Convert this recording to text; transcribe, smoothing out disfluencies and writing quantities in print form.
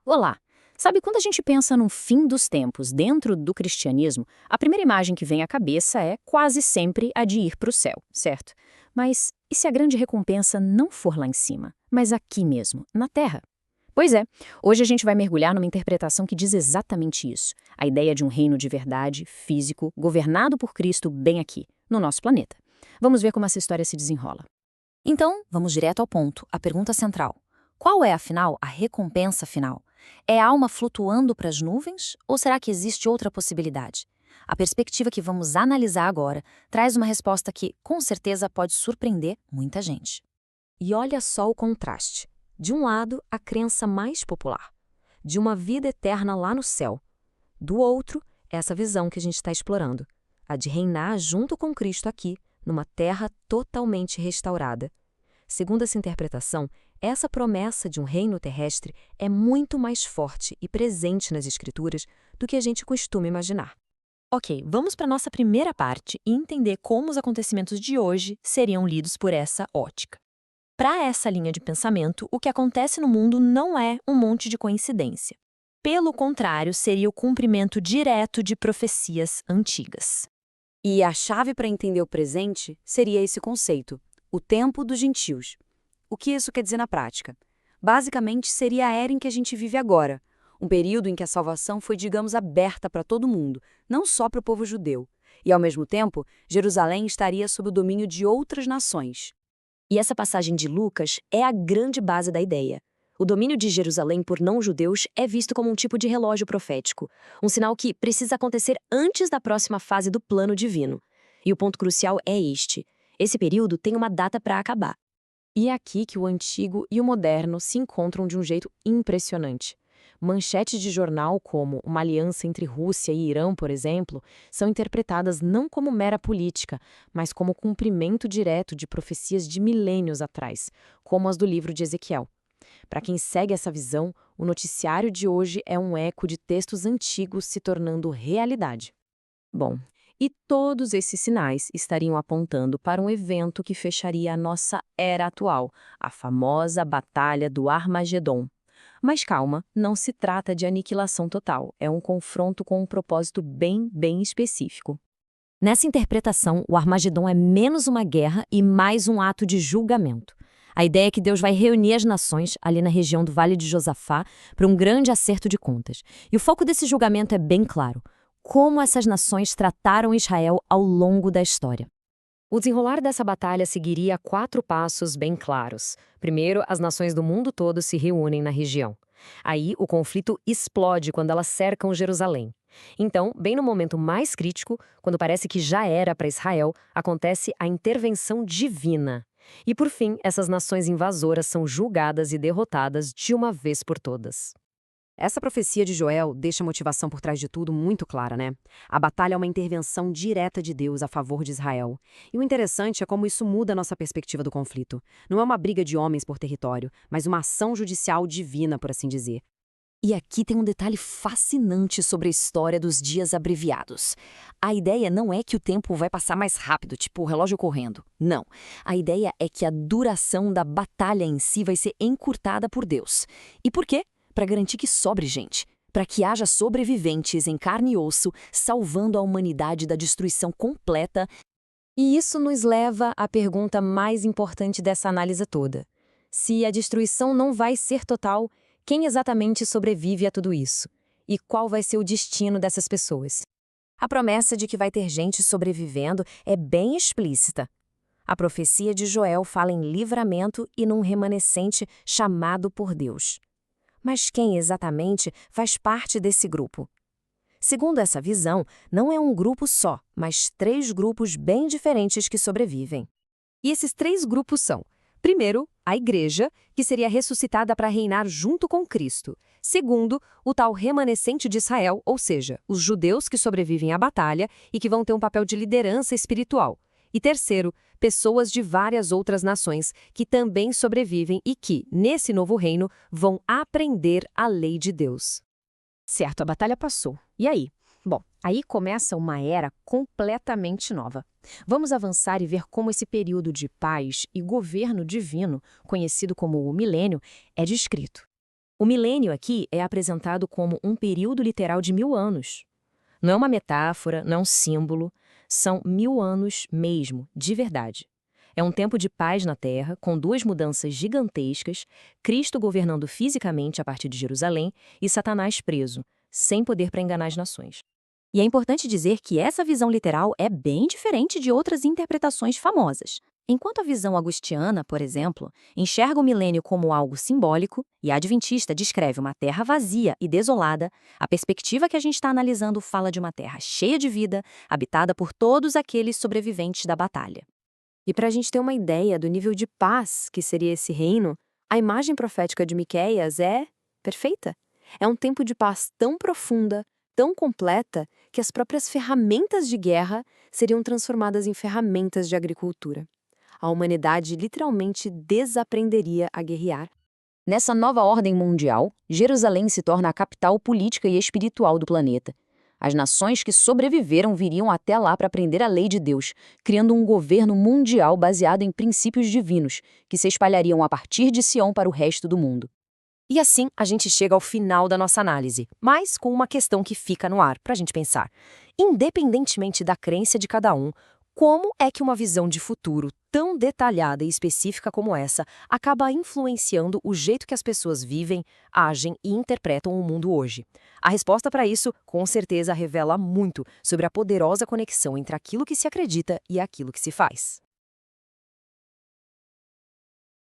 Olá! Sabe, quando a gente pensa no fim dos tempos dentro do cristianismo, a primeira imagem que vem à cabeça é quase sempre a de ir para o céu, certo? Mas e se a grande recompensa não for lá em cima, mas aqui mesmo, na Terra? Pois é, hoje a gente vai mergulhar numa interpretação que diz exatamente isso: a ideia de um reino de verdade, físico, governado por Cristo bem aqui, no nosso planeta. Vamos ver como essa história se desenrola. Então, vamos direto ao ponto, a pergunta central. Qual é, afinal, a recompensa final? É a alma flutuando para as nuvens ou será que existe outra possibilidade? A perspectiva que vamos analisar agora traz uma resposta que, com certeza, pode surpreender muita gente. E olha só o contraste. De um lado, a crença mais popular, de uma vida eterna lá no céu. Do outro, essa visão que a gente está explorando, a de reinar junto com Cristo aqui, numa terra totalmente restaurada. Segundo essa interpretação, essa promessa de um reino terrestre é muito mais forte e presente nas Escrituras do que a gente costuma imaginar. Ok, vamos para a nossa primeira parte e entender como os acontecimentos de hoje seriam lidos por essa ótica. Para essa linha de pensamento, o que acontece no mundo não é um monte de coincidência. Pelo contrário, seria o cumprimento direto de profecias antigas. E a chave para entender o presente seria esse conceito, o tempo dos gentios. O que isso quer dizer na prática? Basicamente, seria a era em que a gente vive agora, um período em que a salvação foi, digamos, aberta para todo mundo, não só para o povo judeu. E, ao mesmo tempo, Jerusalém estaria sob o domínio de outras nações. E essa passagem de Lucas é a grande base da ideia. O domínio de Jerusalém por não-judeus é visto como um tipo de relógio profético, um sinal que precisa acontecer antes da próxima fase do plano divino. E o ponto crucial é este: esse período tem uma data para acabar. E é aqui que o antigo e o moderno se encontram de um jeito impressionante. Manchetes de jornal como uma aliança entre Rússia e Irã, por exemplo, são interpretadas não como mera política, mas como cumprimento direto de profecias de milênios atrás, como as do livro de Ezequiel. Para quem segue essa visão, o noticiário de hoje é um eco de textos antigos se tornando realidade. Bom, e todos esses sinais estariam apontando para um evento que fecharia a nossa era atual, a famosa Batalha do Armagedon. Mas calma, não se trata de aniquilação total, é um confronto com um propósito bem específico. Nessa interpretação, o Armagedon é menos uma guerra e mais um ato de julgamento. A ideia é que Deus vai reunir as nações ali na região do Vale de Josafá para um grande acerto de contas. E o foco desse julgamento é bem claro: como essas nações trataram Israel ao longo da história. O desenrolar dessa batalha seguiria 4 passos bem claros. Primeiro, as nações do mundo todo se reúnem na região. Aí, o conflito explode quando elas cercam Jerusalém. Então, bem no momento mais crítico, quando parece que já era para Israel, acontece a intervenção divina. E, por fim, essas nações invasoras são julgadas e derrotadas de uma vez por todas. Essa profecia de Joel deixa a motivação por trás de tudo muito clara, né? A batalha é uma intervenção direta de Deus a favor de Israel. E o interessante é como isso muda a nossa perspectiva do conflito. Não é uma briga de homens por território, mas uma ação judicial divina, por assim dizer. E aqui tem um detalhe fascinante sobre a história dos dias abreviados. A ideia não é que o tempo vai passar mais rápido, tipo o relógio correndo. Não. A ideia é que a duração da batalha em si vai ser encurtada por Deus. E por quê? Para garantir que sobre gente. Para que haja sobreviventes em carne e osso, salvando a humanidade da destruição completa. E isso nos leva à pergunta mais importante dessa análise toda. Se a destruição não vai ser total, quem exatamente sobrevive a tudo isso? E qual vai ser o destino dessas pessoas? A promessa de que vai ter gente sobrevivendo é bem explícita. A profecia de Joel fala em livramento e num remanescente chamado por Deus. Mas quem exatamente faz parte desse grupo? Segundo essa visão, não é um grupo só, mas 3 grupos bem diferentes que sobrevivem. E esses 3 grupos são: primeiro, a igreja, que seria ressuscitada para reinar junto com Cristo. Segundo, o tal remanescente de Israel, ou seja, os judeus que sobrevivem à batalha e que vão ter um papel de liderança espiritual. E terceiro, pessoas de várias outras nações que também sobrevivem e que, nesse novo reino, vão aprender a lei de Deus. Certo, a batalha passou. E aí? Bom, aí começa uma era completamente nova. Vamos avançar e ver como esse período de paz e governo divino, conhecido como o milênio, é descrito. O milênio aqui é apresentado como um período literal de 1000 anos. Não é uma metáfora, não é um símbolo, são 1000 anos mesmo, de verdade. É um tempo de paz na Terra, com 2 mudanças gigantescas, Cristo governando fisicamente a partir de Jerusalém e Satanás preso, sem poder para enganar as nações. E é importante dizer que essa visão literal é bem diferente de outras interpretações famosas. Enquanto a visão agustiana, por exemplo, enxerga o milênio como algo simbólico e a adventista descreve uma terra vazia e desolada, a perspectiva que a gente está analisando fala de uma terra cheia de vida, habitada por todos aqueles sobreviventes da batalha. E para a gente ter uma ideia do nível de paz que seria esse reino, a imagem profética de Miqueias é perfeita. É um tempo de paz tão profunda, tão completa, que as próprias ferramentas de guerra seriam transformadas em ferramentas de agricultura. A humanidade literalmente desaprenderia a guerrear. Nessa nova ordem mundial, Jerusalém se torna a capital política e espiritual do planeta. As nações que sobreviveram viriam até lá para aprender a lei de Deus, criando um governo mundial baseado em princípios divinos, que se espalhariam a partir de Sião para o resto do mundo. E assim a gente chega ao final da nossa análise, mas com uma questão que fica no ar para a gente pensar. Independentemente da crença de cada um, como é que uma visão de futuro tão detalhada e específica como essa acaba influenciando o jeito que as pessoas vivem, agem e interpretam o mundo hoje? A resposta para isso, com certeza, revela muito sobre a poderosa conexão entre aquilo que se acredita e aquilo que se faz.